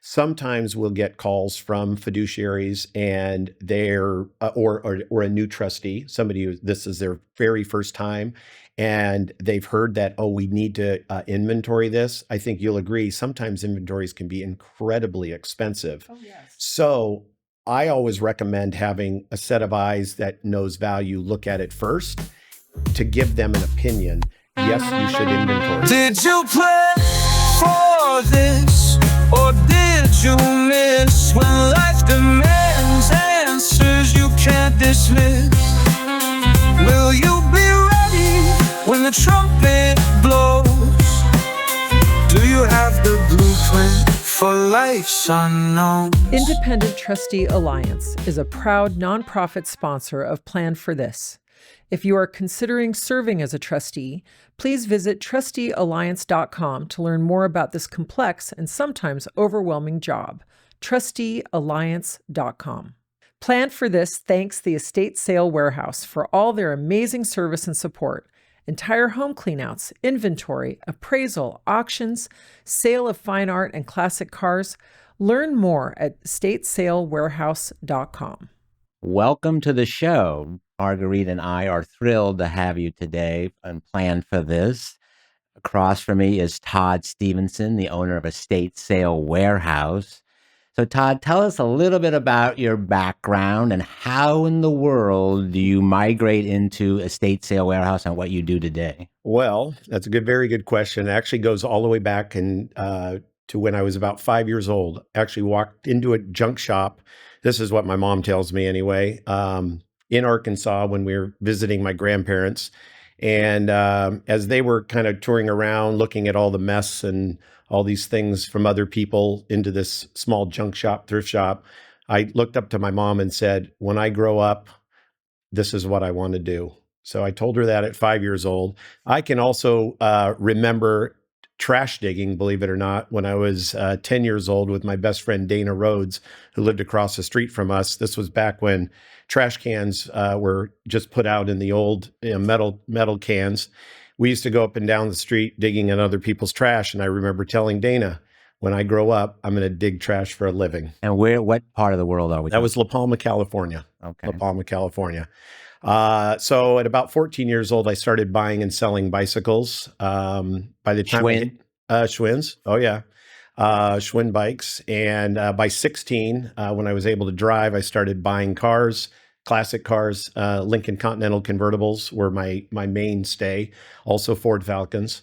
Sometimes we'll get calls from fiduciaries and they're, or a new trustee, somebody who this is their very first time, and they've heard that, oh, we need to inventory this. I think you'll agree, sometimes inventories can be incredibly expensive. Oh, yes. So I always recommend having a set of eyes that knows value look at it first to give them an opinion. Yes, you should inventory. Did you plan for this, or did you miss? When life demands answers you can't dismiss, will you be ready when the trumpet blows? Do you have the blueprint for life's unknown? Independent Trustee Alliance is a proud nonprofit sponsor of Plan for This. If you are considering serving as a trustee, please visit trusteealliance.com to learn more about this complex and sometimes overwhelming job. trusteealliance.com. Plan for This thanks the Estate Sale Warehouse for all their amazing service and support. Entire home cleanouts, inventory, appraisal, auctions, sale of fine art and classic cars. Learn more at estatesalewarehouse.com. Welcome to the show. Marguerite and I are thrilled to have you today and Plan for This. Across from me is Todd Stephenson, the owner of Estate Sale Warehouse. So Todd, tell us a little bit about your background and how in the world do you migrate into Estate Sale Warehouse and what you do today? Well, that's a very good question. It actually goes all the way back to when I was about 5 years old. Actually walked into a junk shop. This is what my mom tells me anyway, in Arkansas when we were visiting my grandparents. And as they were kind of touring around, looking at all the mess and all these things from other people into this small junk shop, thrift shop, I looked up to my mom and said, when I grow up, this is what I want to do. So I told her that at 5 years old. I can also remember trash digging, believe it or not, when I was 10 years old with my best friend, Dana Rhodes, who lived across the street from us. This was back when trash cans were just put out in the old metal cans. We used to go up and down the street digging in other people's trash. And I remember telling Dana, when I grow up, I'm going to dig trash for a living. And what part of the world are we? That was La Palma, California. Okay. La Palma, California. So at about 14 years old, I started buying and selling bicycles. By the time Schwinn's. Oh yeah. Schwinn bikes. And by 16, when I was able to drive, I started buying cars, classic cars. Lincoln Continental convertibles were my mainstay. Also Ford Falcons.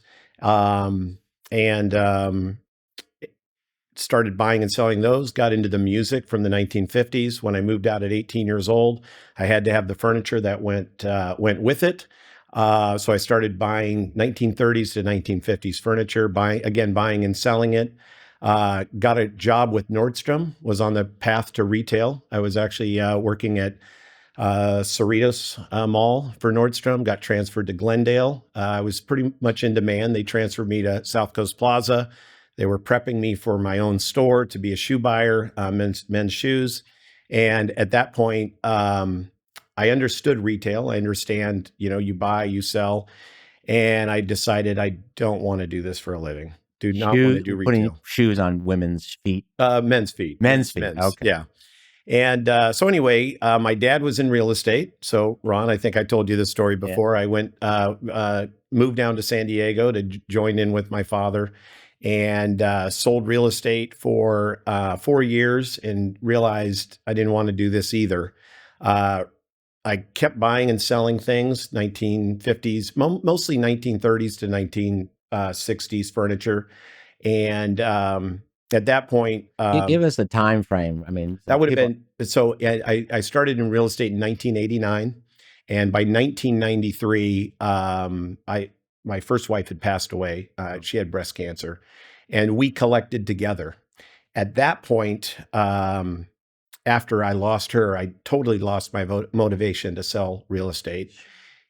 Started buying and selling those, got into the music from the 1950s. When I moved out at 18 years old, I had to have the furniture that went with it. So I started buying 1930s to 1950s furniture, buying and selling it. Got a job with Nordstrom, was on the path to retail. I was actually working at Cerritos Mall for Nordstrom, got transferred to Glendale. I was pretty much in demand. They transferred me to South Coast Plaza. They were prepping me for my own store to be a shoe buyer, men's shoes. And at that point, I understood retail. I understand, you buy, you sell. And I decided I don't want to do this for a living. Do not want to do retail. Putting shoes on women's feet? Men's feet. Men's feet, okay. Yeah. And so anyway, my dad was in real estate. So Ron, I think I told you this story before. Yeah. I moved down to San Diego to join in with my father. And sold real estate for 4 years and realized I didn't want to do this either. I kept buying and selling things, 1950s, mostly 1930s to 1960s furniture. And at that point, give us the time frame. I mean, that would have been, so I started in real estate in 1989. And by 1993, my first wife had passed away. She had breast cancer, and we collected together. At that point, after I lost her, I totally lost my motivation to sell real estate.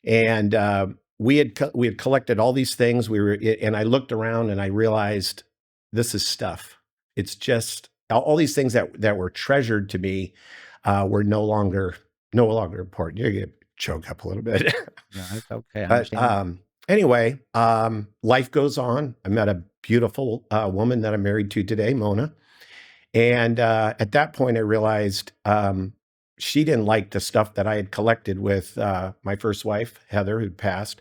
And we had collected all these things. And I looked around and I realized this is stuff. It's just all these things that were treasured to me were no longer important. You're gonna choke up a little bit. No, that's okay. I understand. Anyway, life goes on. I met a beautiful woman that I'm married to today, Mona. And at that point, I realized she didn't like the stuff that I had collected with my first wife, Heather, who'd passed.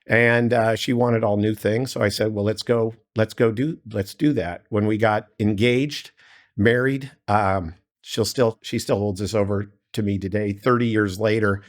And she wanted all new things. So I said, well, let's do that. When we got engaged, married, she still holds this over to me today, 30 years later.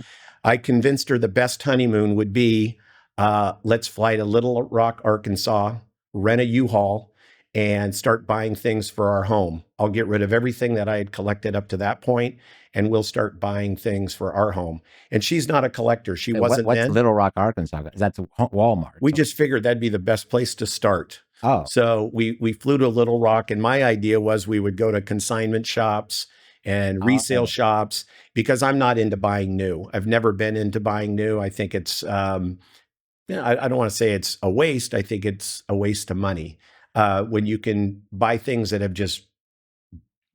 I convinced her the best honeymoon would be, let's fly to Little Rock, Arkansas, rent a U-Haul, and start buying things for our home. I'll get rid of everything that I had collected up to that point, and we'll start buying things for our home. And she's not a collector. She wasn't What's then. Little Rock, Arkansas? That's Walmart. We just figured that'd be the best place to start. Oh. So we flew to Little Rock, and my idea was we would go to consignment shops and resale shops, because I'm not into buying new. I've never been into buying new. I think it's, I don't want to say it's a waste. I think it's a waste of money. When you can buy things that have just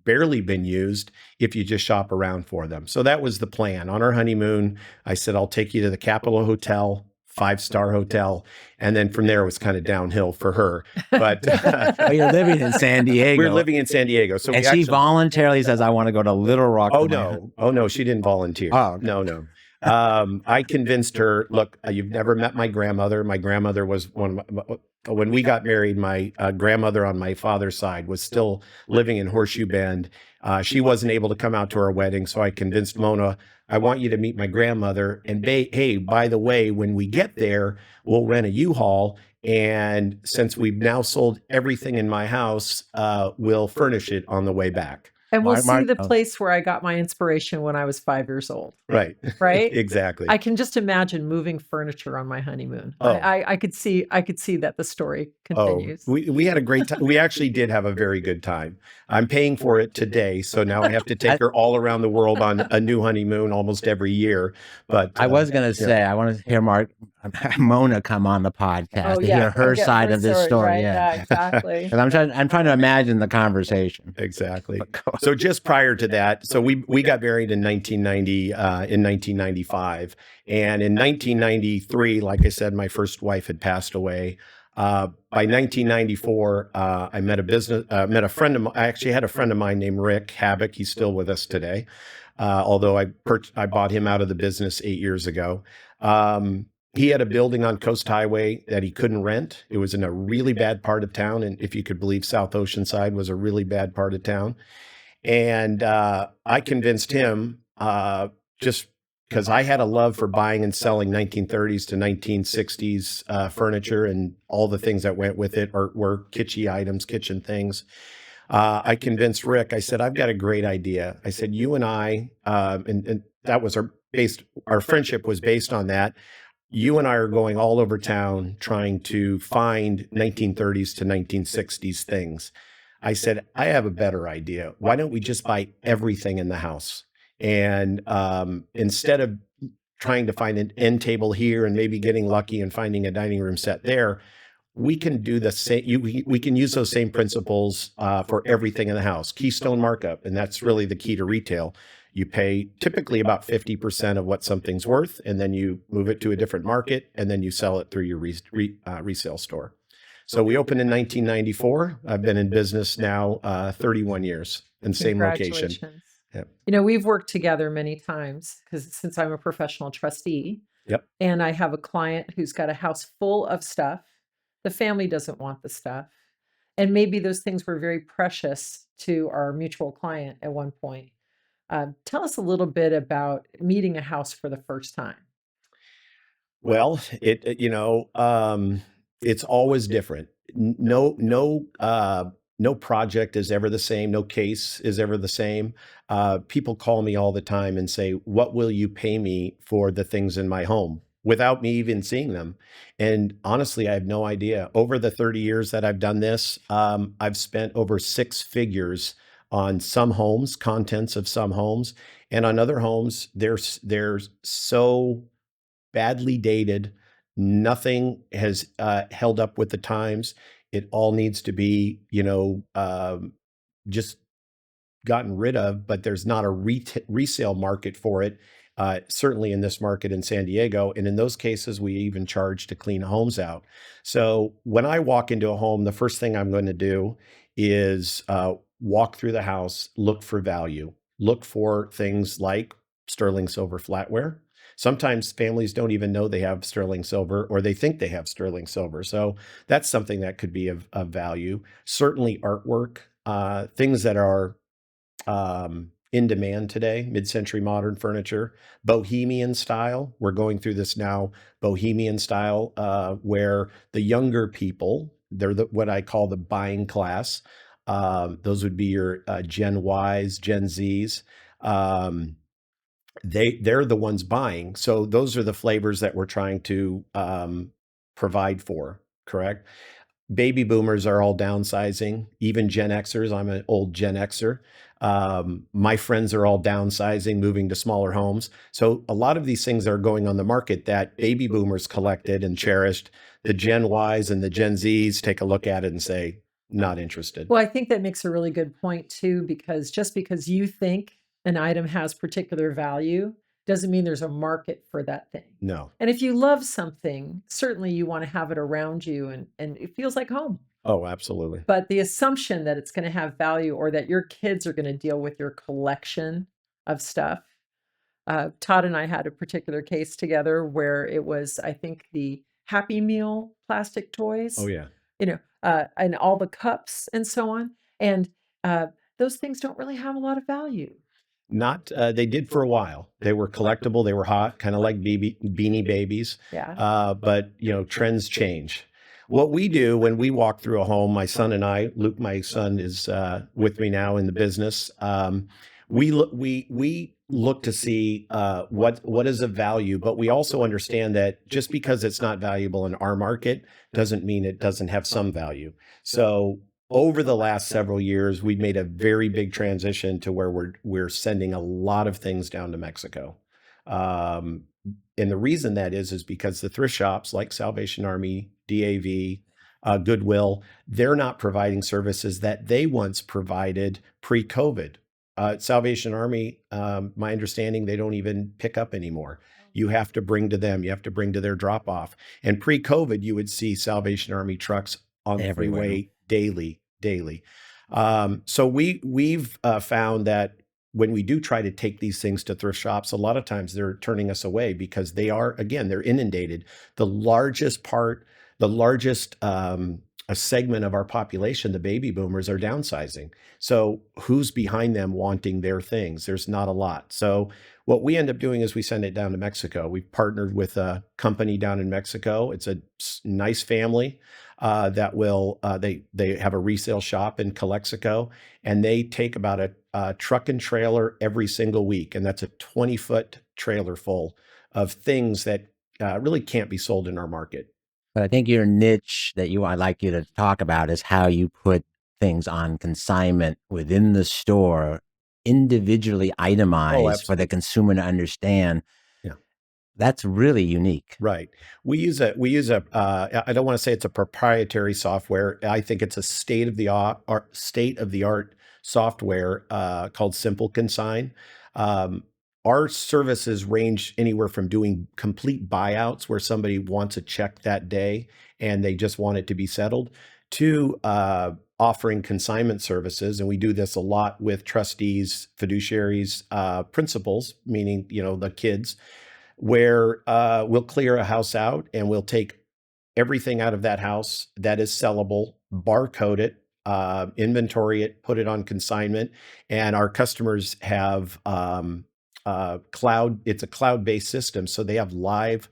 barely been used if you just shop around for them. So that was the plan. On our honeymoon, I said, I'll take you to the Capitol Hotel, 5-star hotel. And then from there, it was kind of downhill for her. But Well, you're living in San Diego. we're living in San Diego. So and she voluntarily says, I want to go to Little Rock. Oh, no. Oh, no. She didn't volunteer. Oh, okay. No. I convinced her, look, you've never met my grandmother. My grandmother was when we got married, my grandmother on my father's side was still living in Horseshoe Bend. She wasn't able to come out to our wedding. So I convinced Mona, I want you to meet my grandmother. And hey, by the way, when we get there, we'll rent a U-Haul. And since we've now sold everything in my house, we'll furnish it on the way back. And we'll see the place where I got my inspiration when I was 5 years old. Right. Right? Exactly. I can just imagine moving furniture on my honeymoon. Oh. I could see that the story continues. Oh, we had a great time. We actually did have a very good time. I'm paying for it today, so now I have to take her all around the world on a new honeymoon almost every year. But I was going to say, I want to hear Mona come on the podcast to hear her side of this story. Right? Yeah, exactly. And I'm trying to imagine the conversation. Exactly. So just prior to that, so we got married in 1995, and in 1993, like I said, my first wife had passed away. By 1994, I met a friend of mine. I actually had a friend of mine named Rick Habbock. He's still with us today, although I bought him out of the business 8 years ago. He had a building on Coast Highway that he couldn't rent. It was in a really bad part of town, and if you could believe, South Oceanside was a really bad part of town. And I convinced him, just because I had a love for buying and selling 1930s to 1960s furniture and all the things that went with it, or were kitschy items, kitchen things. I convinced Rick. I said, I've got a great idea. I said, you and I, and that was our friendship was based on that. You and I are going all over town trying to find 1930s to 1960s things. I said, I have a better idea. Why don't we just buy everything in the house? And instead of trying to find an end table here and maybe getting lucky and finding a dining room set there, we can do the same. We can use those same principles for everything in the house. Keystone markup, and that's really the key to retail. You pay typically about 50% of what something's worth, and then you move it to a different market, and then you sell it through your resale store. So we opened in 1994. I've been in business now 31 years in the same location. Yep. You know, we've worked together many times since I'm a professional trustee. Yep. And I have a client who's got a house full of stuff. The family doesn't want the stuff. And maybe those things were very precious to our mutual client at one point. Tell us a little bit about meeting a house for the first time. Well, it's always different. No project is ever the same. No case is ever the same. People call me all the time and say, what will you pay me for the things in my home, without me even seeing them? And honestly, I have no idea. Over the 30 years that I've done this, I've spent over 6 figures on some homes, contents of some homes, and on other homes, they're so badly dated. Nothing has held up with the times. It all needs to be, just gotten rid of, but there's not a resale market for it, certainly in this market in San Diego. And in those cases, we even charge to clean homes out. So when I walk into a home, the first thing I'm going to do is walk through the house, look for value, look for things like sterling silver flatware. Sometimes families don't even know they have sterling silver, or they think they have sterling silver. So that's something that could be of value. Certainly artwork, things that are in demand today, mid-century modern furniture, bohemian style. We're going through this now, bohemian style, where the younger people, they're what I call the buying class. Those would be your Gen Ys, Gen Zs. They're the ones buying. So those are the flavors that we're trying to provide for, correct? Baby boomers are all downsizing, even Gen Xers. I'm an old Gen Xer. My friends are all downsizing, moving to smaller homes. So a lot of these things are going on the market that baby boomers collected and cherished. The Gen Ys and the Gen Zs take a look at it and say, not interested. Well, I think that makes a really good point too, because just because you think an item has particular value doesn't mean there's a market for that thing. No. And if you love something, certainly you want to have it around you and it feels like home. Oh, absolutely. But the assumption that it's going to have value or that your kids are going to deal with your collection of stuff. Todd and I had a particular case together where it was, I think, the Happy Meal plastic toys. Oh, yeah. And all the cups and so on. And those things don't really have a lot of value. Not, they did for a while. They were collectible. They were hot, kind of like Beanie Babies. Yeah. But trends change. What we do when we walk through a home, my son and I, Luke, my son is with me now in the business. We look to see what is of value, but we also understand that just because it's not valuable in our market doesn't mean it doesn't have some value. So over the last several years, we've made a very big transition to where we're sending a lot of things down to Mexico. And the reason that is because the thrift shops like Salvation Army, DAV, Goodwill, they're not providing services that they once provided pre-COVID. Salvation Army, my understanding, they don't even pick up anymore. You have to bring to them. You have to bring to their drop off. And pre-COVID, you would see Salvation Army trucks on the freeway daily. So we've found that when we do try to take these things to thrift shops, a lot of times they're turning us away because they're inundated. The largest a segment of our population, the baby boomers, are downsizing. So who's behind them wanting their things? There's not a lot. So what we end up doing is we send it down to Mexico. We've partnered with a company down in Mexico. It's a nice family that will, they have a resale shop in Calexico, and they take about a truck and trailer every single week. And that's a 20-foot trailer full of things that really can't be sold in our market. But I think your niche that I'd like you to talk about is how you put things on consignment within the store, individually itemized for the consumer to understand. Yeah. That's really unique. Right. We use a I don't want to say it's a proprietary software. I think it's a state of the art software called Simple Consign. Our services range anywhere from doing complete buyouts where somebody wants a check that day and they just want it to be settled, to offering consignment services. And we do this a lot with trustees, fiduciaries, principals, meaning, the kids, where we'll clear a house out and we'll take everything out of that house that is sellable, barcode it, inventory it, put it on consignment. And our customers have it's a cloud-based system. So they have live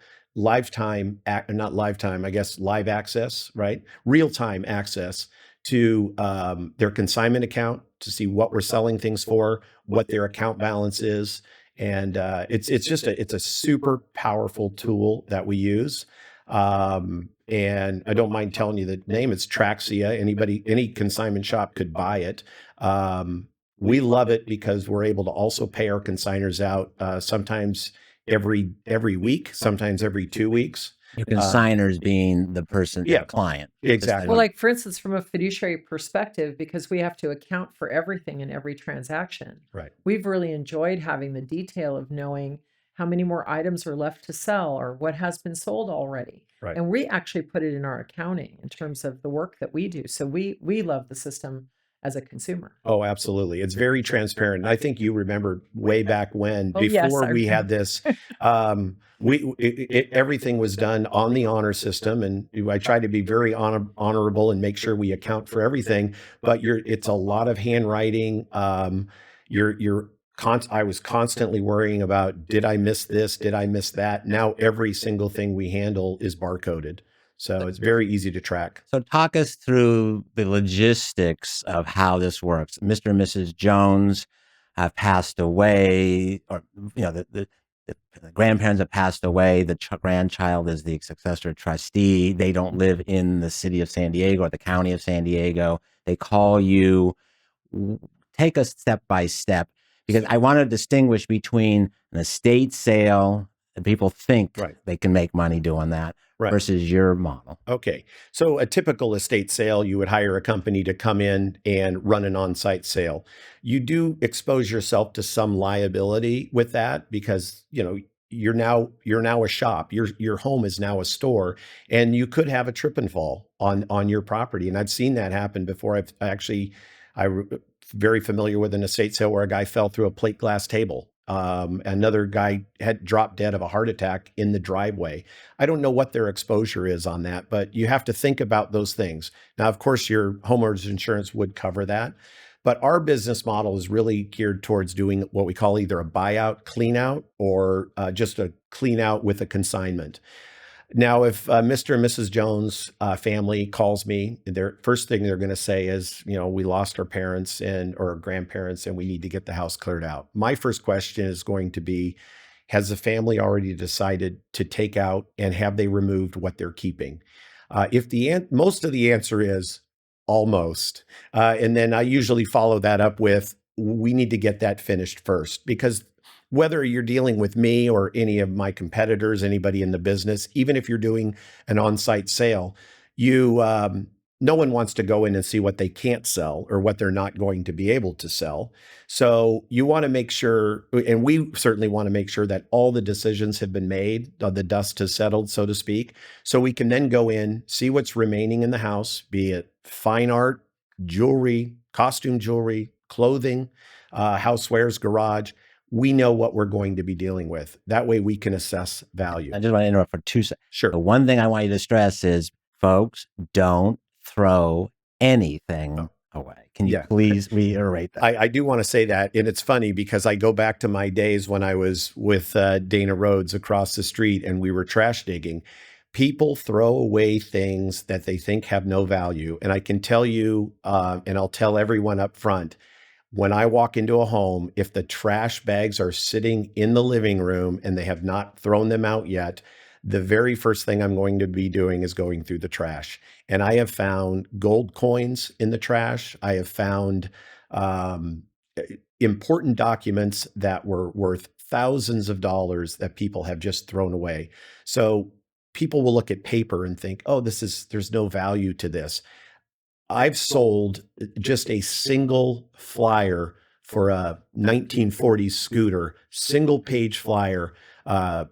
access, right? Real-time access to their consignment account to see what we're selling things for, what their account balance is. And it's a super powerful tool that we use. And I don't mind telling you the name. It's Traxia. Any consignment shop could buy it. We love it because we're able to also pay our consigners out sometimes every week, sometimes every 2 weeks. Your consigners being the person, the client. Exactly. Well, like for instance, from a fiduciary perspective, because we have to account for everything in every transaction. Right. We've really enjoyed having the detail of knowing how many more items are left to sell or what has been sold already. Right. And we actually put it in our accounting in terms of the work that we do. So we love the system as a consumer. Oh, absolutely. It's very transparent. And I think you remember way back when, Oh, yes, before I we had remember. this, everything was done on the honor system. And I try to be very honorable and make sure we account for everything. But it's a lot of handwriting. I was constantly worrying about, did I miss this? Did I miss that? Now every single thing we handle is barcoded. So it's very easy to track. So talk us through the logistics of how this works. Mr. and Mrs. Jones have passed away, or the grandparents have passed away. The grandchild is the successor trustee. They don't live in the city of San Diego or the county of San Diego. They call you. Take us step by step, because I want to distinguish between an estate sale, and people think Right. they can make money doing that, Right. versus your model. Okay. So a typical estate sale, you would hire a company to come in and run an on-site sale. You do expose yourself to some liability with that because, you're now a shop. Your home is now a store, and you could have a trip and fall on your property. And I've seen that happen before. I'm very familiar with an estate sale where a guy fell through a plate glass table. Another guy had dropped dead of a heart attack in the driveway. I don't know what their exposure is on that, but you have to think about those things. Now, of course, your homeowner's insurance would cover that, but our business model is really geared towards doing what we call either a buyout, clean out, or just a clean out with a consignment. Now, if Mr. and Mrs. Jones family calls me, their first thing they're going to say is, we lost our parents or grandparents, and we need to get the house cleared out. My first question is going to be, has the family already decided to take out, and have they removed what they're keeping? If most of the answer is almost, and then I usually follow that up with, we need to get that finished first, because whether you're dealing with me or any of my competitors, anybody in the business, even if you're doing an on-site sale, no one wants to go in and see what they can't sell or what they're not going to be able to sell. So you want to make sure, and we certainly want to make sure, that all the decisions have been made, the dust has settled, so to speak, so we can then go in, see what's remaining in the house, be it fine art, jewelry, costume jewelry, clothing, housewares, garage. We know what we're going to be dealing with. That way we can assess value. I just want to interrupt for 2 seconds. Sure. The one thing I want you to stress is, folks, don't throw anything away. Can you please reiterate that? I do want to say that. And it's funny because I go back to my days when I was with Dana Rhodes across the street and we were trash digging. People throw away things that they think have no value. And I can tell you, and I'll tell everyone up front, when I walk into a home, if the trash bags are sitting in the living room and they have not thrown them out yet, the very first thing I'm going to be doing is going through the trash. And I have found gold coins in the trash. I have found important documents that were worth thousands of dollars that people have just thrown away. So people will look at paper and think, oh, there's no value to this. I've sold just a single flyer for a 1940s scooter, single page flyer,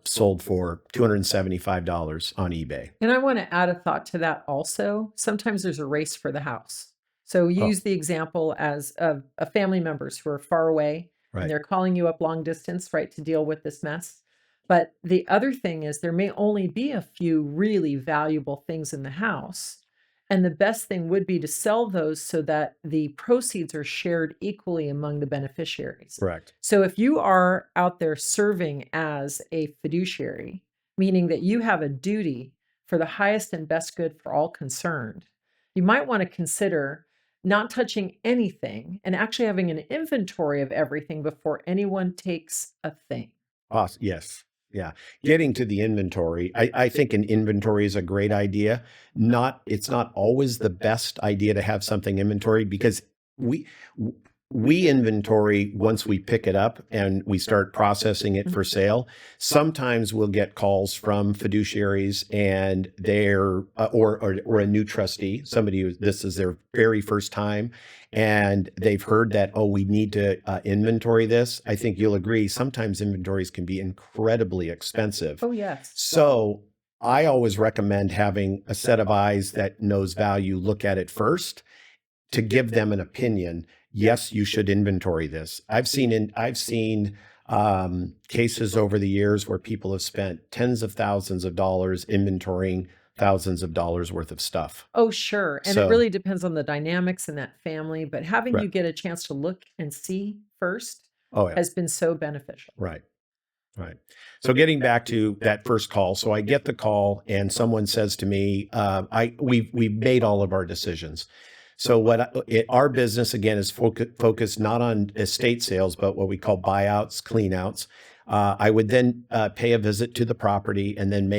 sold for $275 on eBay. And I want to add a thought to that also. Sometimes there's a race for the house. So use the example as of family members who are far away, Right. and they're calling you up long distance, right, to deal with this mess. But the other thing is there may only be a few really valuable things in the house. And the best thing would be to sell those so that the proceeds are shared equally among the beneficiaries. Correct. So if you are out there serving as a fiduciary, meaning that you have a duty for the highest and best good for all concerned, you might want to consider not touching anything and actually having an inventory of everything before anyone takes a thing. Awesome. Yes. Yeah. Getting to the inventory. I think an inventory is a great idea. It's not always the best idea to have something inventory because we inventory once we pick it up and we start processing it for sale. Sometimes we'll get calls from fiduciaries and they're or a new trustee, somebody who this is their very first time, and they've heard that, oh, we need to inventory this. I think you'll agree. Sometimes inventories can be incredibly expensive. Oh, yes. So I always recommend having a set of eyes that knows value look at it first. to give them an opinion. Yes, you should inventory this. I've seen cases over the years where people have spent tens of thousands of dollars inventorying thousands of dollars worth of stuff. Oh, sure. And it So, really depends on the dynamics in that family, but having you right. get a chance to look and see first Oh, yeah. has been so beneficial. Right. Right. So getting back to that first call, so I get the call and someone says to me, we've made all of our decisions. So our business again is focused not on estate sales, but what we call buyouts, cleanouts. I would then pay a visit to the property and then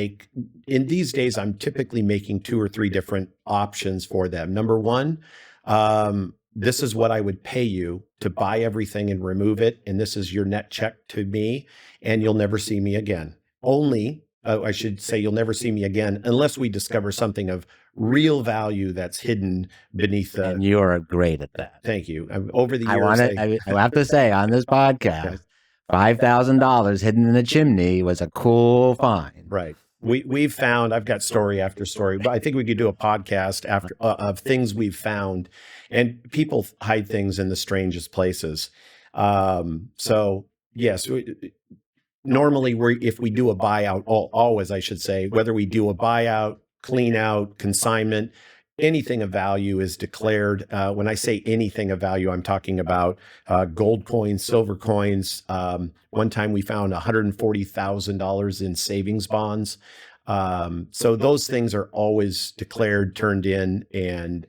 in these days, I'm typically making 2 or 3 different options for them. Number one, this is what I would pay you to buy everything and remove it. And this is your net check to me, and you'll never see me again. I should say you'll never see me again unless we discover something of real value that's hidden beneath the. And you are great at that. Thank you. Over the I years, I have to say on this podcast, $5,000 hidden in the chimney was a cool find. Right. We've found, I've got story after story, but I think we could do a podcast of things we've found, and people hide things in the strangest places. So yes, normally if we do a buyout, always I should say, whether we do a buyout, clean out, consignment, anything of value is declared. When I say anything of value, I'm talking about gold coins, silver coins. One time we found $140,000 in savings bonds. So those things are always declared, turned in, and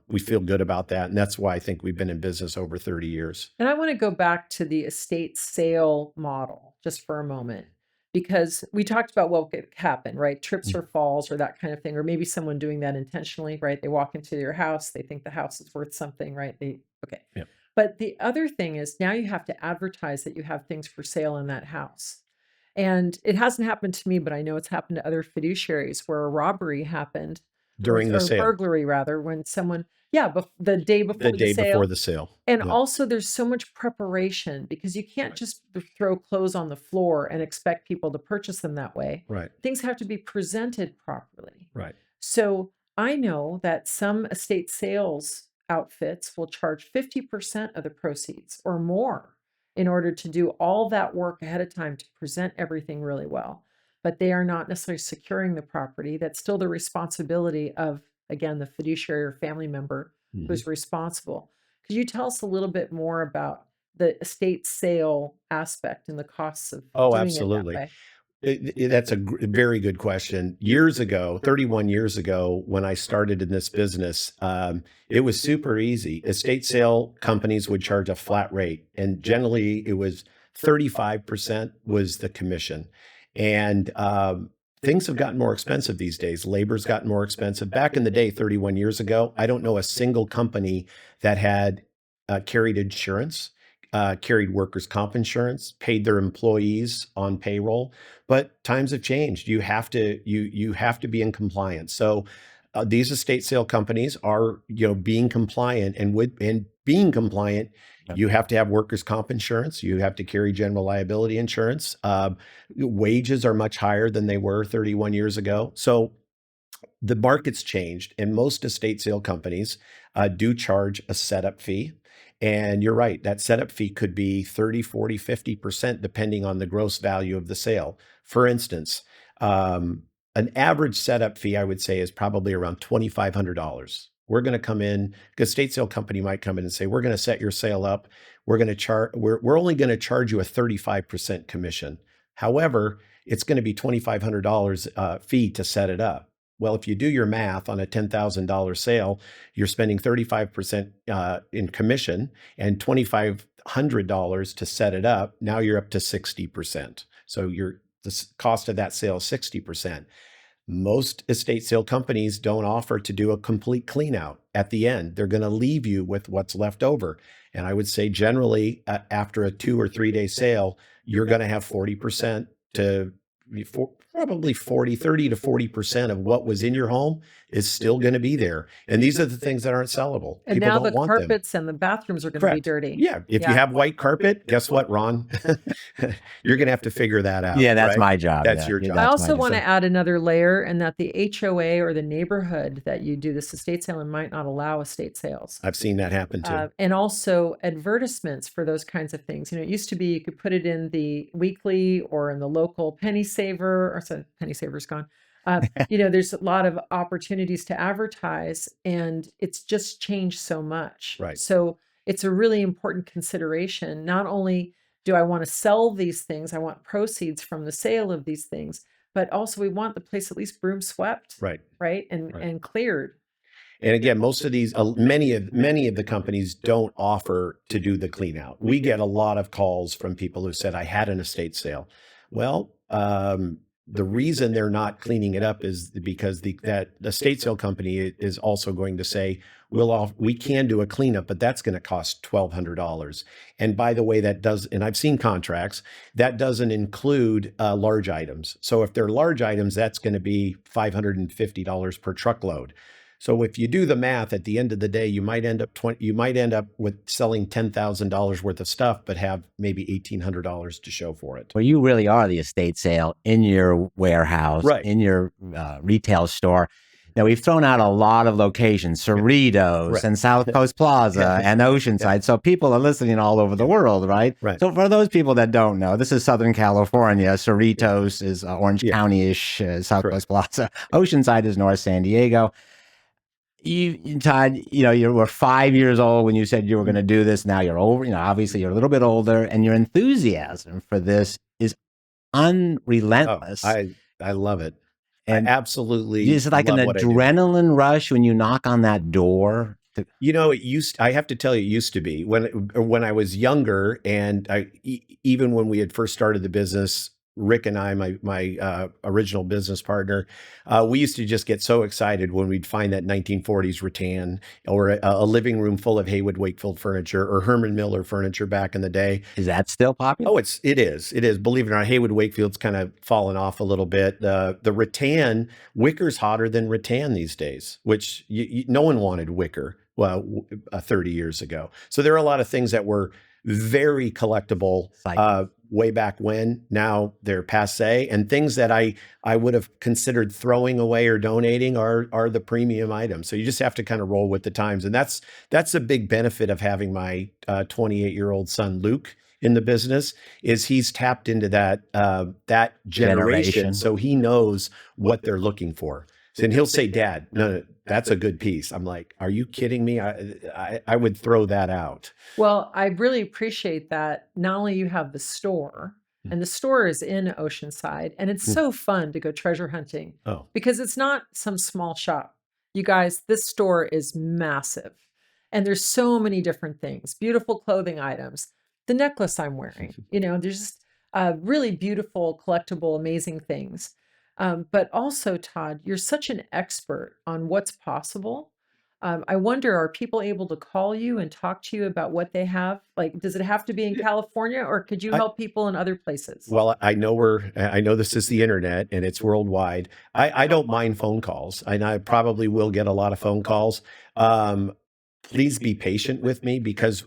we feel good about that. And that's why I think we've been in business over 30 years. And I want to go back to the estate sale model just for a moment, because we talked about what could happen, right? Trips or falls or that kind of thing, or maybe someone doing that intentionally, right? They walk into your house, they think the house is worth something, right? Okay. Yep. But the other thing is now you have to advertise that you have things for sale in that house. And it hasn't happened to me, but I know it's happened to other fiduciaries where a robbery happened During the or sale. burglary rather, when someone, the day before The day before the sale. and Yeah. also there's so much preparation because you can't just throw clothes on the floor and expect people to purchase them that way. Right. Things have to be presented properly. Right. So I know that some estate sales outfits will charge 50% of the proceeds or more in order to do all that work ahead of time to present everything really well. But they are not necessarily securing the property. That's still the responsibility of, again, the fiduciary or family member who's responsible. Could you tell us a little bit more about the estate sale aspect and the costs of doing absolutely. it that way? That's a very good question. Years ago, 31 years ago, when I started in this business, it was super easy. Estate sale companies would charge a flat rate, and generally it was 35% was the commission. And things have gotten more expensive these days. Labor's gotten more expensive. Back in the day, 31 years ago, I don't know a single company that had carried insurance, carried workers' comp insurance, paid their employees on payroll. But times have changed. You have to be in compliance. So these estate sale companies are being compliant, and being compliant, you have to have workers' comp insurance. You have to carry general liability insurance. Wages are much higher than they were 31 years ago. So the market's changed, and most estate sale companies do charge a setup fee. And you're right, that setup fee could be 30, 40, 50%, depending on the gross value of the sale. For instance, an average setup fee, I would say, is probably around $2,500. We're going to come in, because estate sale company might come in and say, we're going to set your sale up. We're only going to charge you a 35% commission. However, it's going to be $2,500 fee to set it up. Well, if you do your math on a $10,000 sale, you're spending 35% in commission and $2,500 to set it up. Now you're up to 60%. So the cost of that sale is 60%. Most estate sale companies don't offer to do a complete clean out at the end. They're going to leave you with what's left over. And I would say generally after a 2 or 3 day sale, you're going to have 40% to probably 30 to 40% of what was in your home is still going to be there. And these are the things that aren't sellable. And People now don't the want them. carpets and the bathrooms are going to be Correct. dirty. Yeah. If you have white carpet, guess what, Ron? You're going to have to figure that out. Yeah, that's right? my job. That's yeah. your Yeah, job. I that's also my want job. to add another layer, and that the HOA or the neighborhood that you do this estate sale in might not allow estate sales. I've seen that happen too. And also advertisements for those kinds of things. You know, it used to be you could put it in the weekly or in the local penny saver, or so penny saver's gone. You know, there's a lot of opportunities to advertise, and it's just changed so much. Right. So it's a really important consideration. Not only do I want to sell these things, I want proceeds from the sale of these things, but also we want the place at least broom swept, Right. right, and cleared. And again, most of these, many of the companies don't offer to do the clean out. We get a lot of calls from people who said, I had an estate sale. Well, the reason they're not cleaning it up is because the estate sale company is also going to say, we can do a cleanup, but that's going to cost $1,200. And by the way, and I've seen contracts, that doesn't include large items. So if they're large items, that's going to be $550 per truckload. So if you do the math, at the end of the day, you might end up with selling $10,000 worth of stuff, but have maybe $1,800 to show for it. Well, you really are the estate sale in your warehouse, Right. in your retail store. Now, we've thrown out a lot of locations, Cerritos Right. and South Coast Plaza and Oceanside. So people are listening all over the world, right? Right. So for those people that don't know, this is Southern California. Cerritos is Orange County-ish, South Correct. Coast Plaza. Oceanside is North San Diego. Todd, you were 5 years old when you said you were going to do this. Now you're over, obviously you're a little bit older, and your enthusiasm for this is unrelentless. I love it. And I absolutely is it like an love what I do. adrenaline rush when you knock on that door? I have to tell you, it used to be when I was younger, and even when we had first started the business, Rick and I, my original business partner, we used to just get so excited when we'd find that 1940s rattan or a living room full of Haywood Wakefield furniture or Herman Miller furniture back in the day. Is that still popular? Oh, it is. Believe it or not, Haywood Wakefield's kind of fallen off a little bit. The rattan, wicker's hotter than rattan these days, which no one wanted wicker 30 years ago. So there are a lot of things that were very collectible way back when. Now they're passe, and things that I would have considered throwing away or donating are the premium items. So you just have to kind of roll with the times, and that's a big benefit of having my 28-year-old son Luke in the business. Is he's tapped into that generation, so he knows what they're looking for. And he'll say, "Dad, no, that's a good piece." I'm like, "Are you kidding me? I would throw that out." Well, I really appreciate that. Not only you have the store, and the store is in Oceanside, and it's so fun to go treasure hunting because it's not some small shop. You guys, this store is massive, and there's so many different things, beautiful clothing items, the necklace I'm wearing, there's just really beautiful, collectible, amazing things. But also, Todd, you're such an expert on what's possible. I wonder, are people able to call you and talk to you about what they have? Like, does it have to be in California, or could you help people in other places? Well, I know this is the internet and it's worldwide. I don't mind phone calls, and I probably will get a lot of phone calls. Please be patient with me because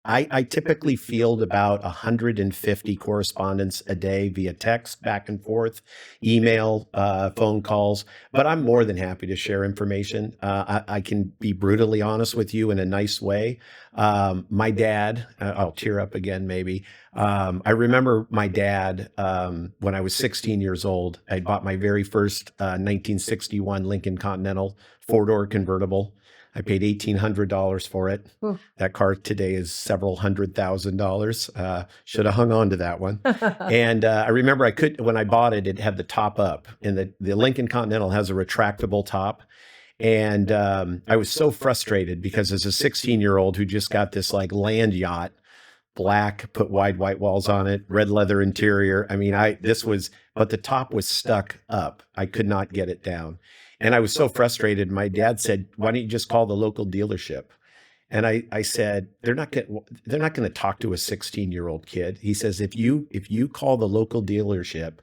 I typically field about 150 correspondence a day via text, back and forth, email, phone calls, but I'm more than happy to share information. I can be brutally honest with you in a nice way. My dad, I'll tear up again maybe. I remember my dad, when I was 16 years old, I bought my very first 1961 Lincoln Continental 4-door convertible. I paid $1,800 for it. Ooh. That car today is several $100,000. Should have hung on to that one. And I remember when I bought it, it had the top up, and the Lincoln Continental has a retractable top. And I was so frustrated because as a 16-year-old who just got this like land yacht, black, put wide white walls on it, red leather interior. I mean, but the top was stuck up. I could not get it down. And I was so frustrated. My dad said, "Why don't you just call the local dealership?" And I said, they're not going to talk to a 16-year-old kid. He says, if you call the local dealership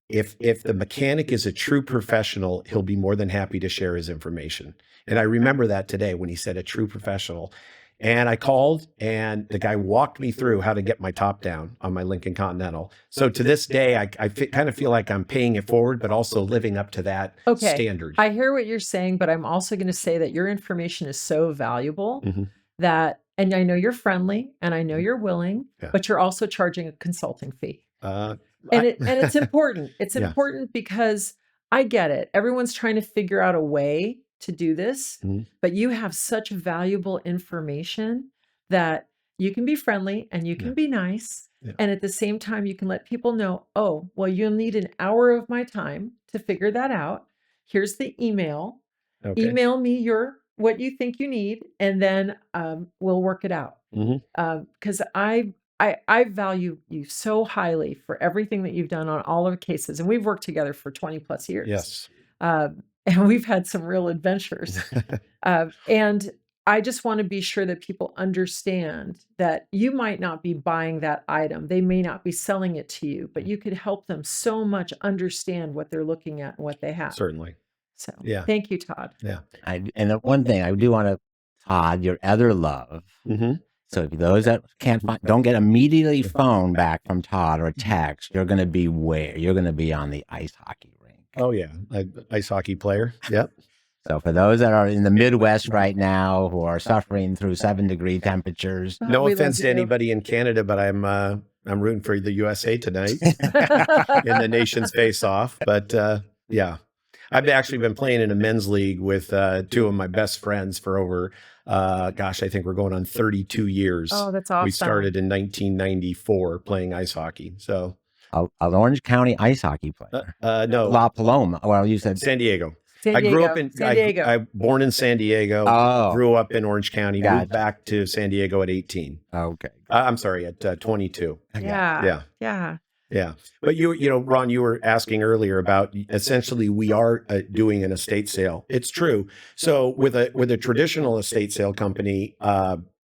if the mechanic is a true professional, he'll be more than happy to share his information. And I remember that today when he said a true professional. And I called, and the guy walked me through how to get my top down on my Lincoln Continental. So to this day, I kind of feel like I'm paying it forward, but also living up to that standard. I hear what you're saying, but I'm also going to say that your information is so valuable that, and I know you're friendly and I know you're willing, but you're also charging a consulting fee. And it's important. It's important because I get it. Everyone's trying to figure out a way to do this, but you have such valuable information that you can be friendly and you can be nice. And at the same time, you can let people know, oh, well, you'll need an hour of my time to figure that out. Here's the email. Email me what you think you need, and then we'll work it out. Because I value you so highly for everything that you've done on all of the cases. And we've worked together for 20 plus years. Yes. And we've had some real adventures. And I just want to be sure that people understand that you might not be buying that item. They may not be selling it to you, but you could help them so much understand what they're looking at and what they have. Certainly. So thank you, Todd. Yeah. And one thing I do want to, Todd, your other love. So if those that can't find, don't get immediately phone back from Todd or text, you're going to be where? You're going to be on the ice hockey rink. Oh, yeah. Ice hockey player. Yep. So for those that are in the Midwest right now who are suffering through 7-degree temperatures. No offense to anybody in Canada, but I'm rooting for the USA tonight in the nation's face-off. But yeah, I've actually been playing in a men's league with two of my best friends for over, I think we're going on 32 years. Oh, that's awesome. We started in 1994 playing ice hockey. So an Orange County ice hockey player. No. La Paloma. Well, you said San Diego. I grew up in San Diego. I born in San Diego. Grew up in Orange County. Moved back to San Diego at 18. Okay. I'm sorry, at 22. Yeah. But you know, Ron, you were asking earlier about essentially we are doing an estate sale. It's true. So with a traditional estate sale company,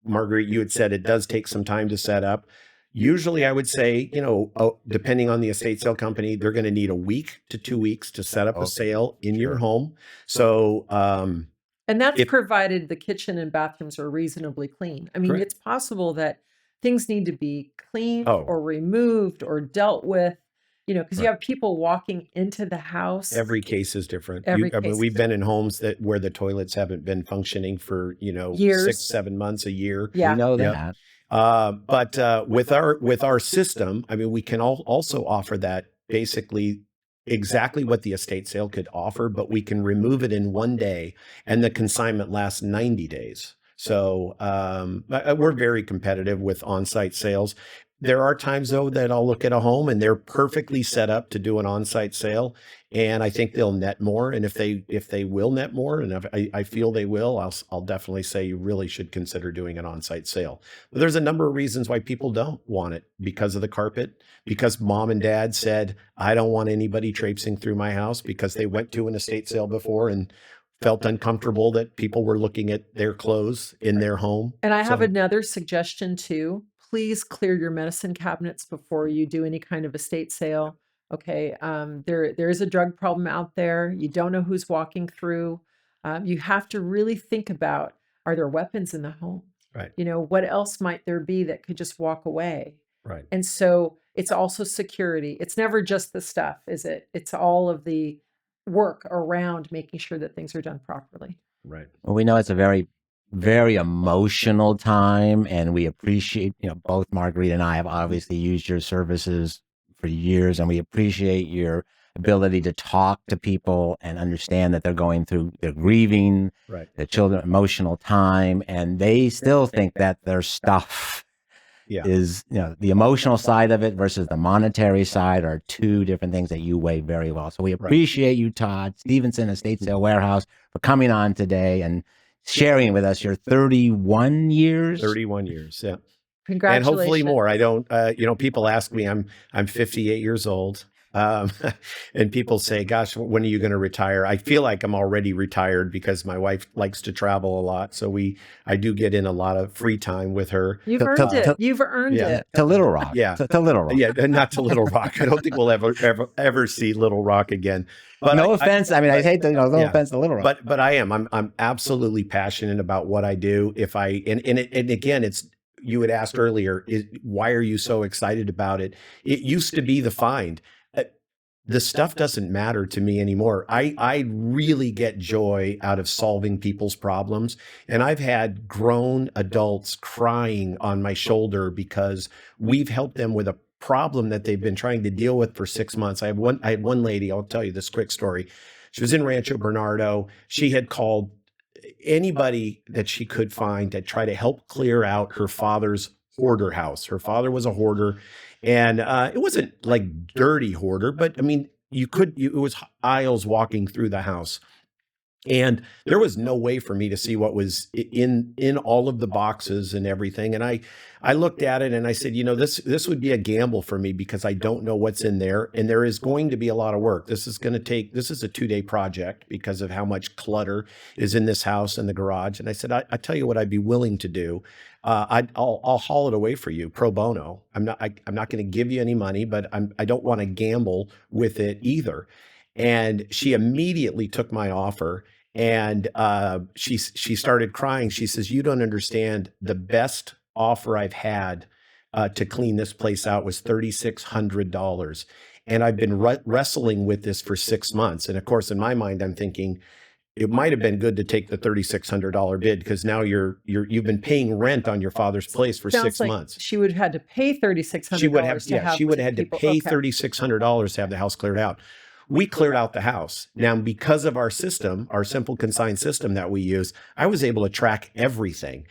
Marguerite, you had said it does take some time to set up. Usually I would say, you know, depending on the estate sale company, they're going to need a week to 2 weeks to set up a sale in your home. So, and that's provided the kitchen and bathrooms are reasonably clean. I mean, it's possible that things need to be cleaned or removed or dealt with, you know, because you have people walking into the house. Every case is different. We've been in homes where the toilets haven't been functioning for, you know, years. 6-7 months, a year. Yeah. We know that. But with our system, I mean, we can also offer that basically exactly what the estate sale could offer, but we can remove it in 1 day and the consignment lasts 90 days. So we're very competitive with on-site sales. There are times, though, that I'll look at a home and they're perfectly set up to do an on-site sale, and I think they'll net more. And if they will net more, and if I feel they will, I'll definitely say you really should consider doing an on-site sale. But there's a number of reasons why people don't want it, because of the carpet, because mom and dad said, I don't want anybody traipsing through my house, because they went to an estate sale before and felt uncomfortable that people were looking at their clothes in their home. And I have another suggestion too. Please clear your medicine cabinets before you do any kind of estate sale. Okay. There is a drug problem out there. You don't know who's walking through. You have to really think about, are there weapons in the home? Right. You know, what else might there be that could just walk away? Right. And so it's also security. It's never just the stuff, is it? It's all of the work around making sure that things are done properly. Right. Well, we know it's a very, very emotional time, and we appreciate, you know, both Marguerite and I have obviously used your services for years, and we appreciate your ability to talk to people and understand that they're going through, they're grieving, the children, emotional time, and they still think that their stuff is, you know, the emotional side of it versus the monetary side are two different things that you weigh very well. So we appreciate you, Todd Stephenson, Estate Sale Warehouse, for coming on today and sharing with us your 31 years. 31 years, yeah. Congratulations. And hopefully more. I don't, you know, people ask me, I'm 58 years old. And people say, gosh, when are you going to retire? I feel like I'm already retired because my wife likes to travel a lot. So I do get in a lot of free time with her. You've earned it. You've earned Yeah. it. To Little Rock. Yeah. To Little Rock. Yeah, and not to Little Rock. I don't think we'll ever see Little Rock again. But No offense. I mean, I hate to, no Yeah. offense to Little Rock. But I am. I'm absolutely passionate about what I do. And again, it's, you had asked earlier, why are you so excited about it? It used to be the find. The stuff doesn't matter to me anymore. I really get joy out of solving people's problems. And I've had grown adults crying on my shoulder because we've helped them with a problem that they've been trying to deal with for 6 months. I had one lady, I'll tell you this quick story. She was in Rancho Bernardo. She had called anybody that she could find to try to help clear out her father's hoarder house. Her father was a hoarder, and it wasn't like dirty hoarder, but I mean, it was aisles walking through the house. And there was no way for me to see what was in all of the boxes and everything. And I looked at it and I said, this would be a gamble for me because I don't know what's in there. And there is going to be a lot of work. This is a 2-day project because of how much clutter is in this house and the garage. And I said, I tell you what I'd be willing to do. I'll haul it away for you pro bono. I'm not going to give you any money, but I don't want to gamble with it either. And she immediately took my offer. And she started crying. She says, you don't understand. The best offer I've had to clean this place out was $3,600. And I've been wrestling with this for 6 months. And of course, in my mind, I'm thinking it might have been good to take the $3,600 bid because now you've been paying rent on your father's place for Sounds 6 like months. she would have had to pay $3,600. She would have had to people. pay Okay. $3,600 to have the house cleared out. We cleared out the house. Now, because of our system, our simple consign system that we use, I was able to track everything.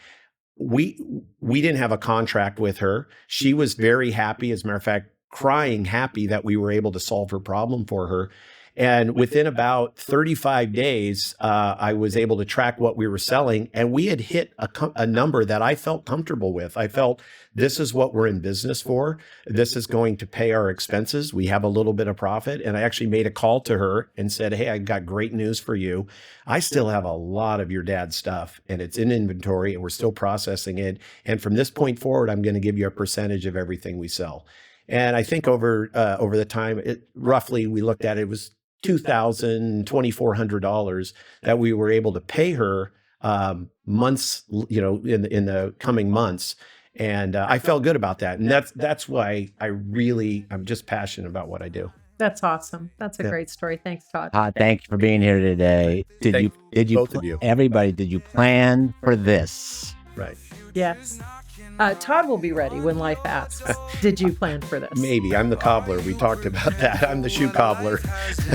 We didn't have a contract with her. She was very happy, as a matter of fact, crying happy that we were able to solve her problem for her. And within about 35 days, I was able to track what we were selling, and we had hit a number that I felt comfortable with. I felt this is what we're in business for. This is going to pay our expenses. We have a little bit of profit. And I actually made a call to her and said, hey, I got great news for you. I still have a lot of your dad's stuff and it's in inventory and we're still processing it. And from this point forward, I'm going to give you a percentage of everything we sell. And I think over the time, roughly, we looked at it, it was $2,000, $2,400 that we were able to pay her months, in the coming months. And I felt good about that. And that's why I'm just passionate about what I do. That's awesome. That's a great story. Thanks, Todd. Todd, thank you for being here today. Did you both of you. Everybody, did you plan for this? Right. Yes. Todd will be ready when life asks, did you plan for this? Maybe. I'm the cobbler. We talked about that. I'm the shoe cobbler.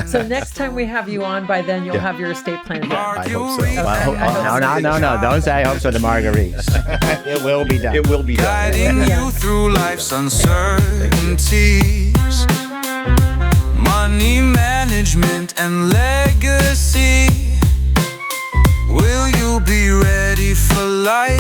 So next time we have you on, by then you'll have your estate plan done. I hope so. Okay. I hope so. No. Don't say I hope so to Marguerite. It will be done. It will be done. Guiding you through life's uncertainties, money management and legacy. Will you be ready for life?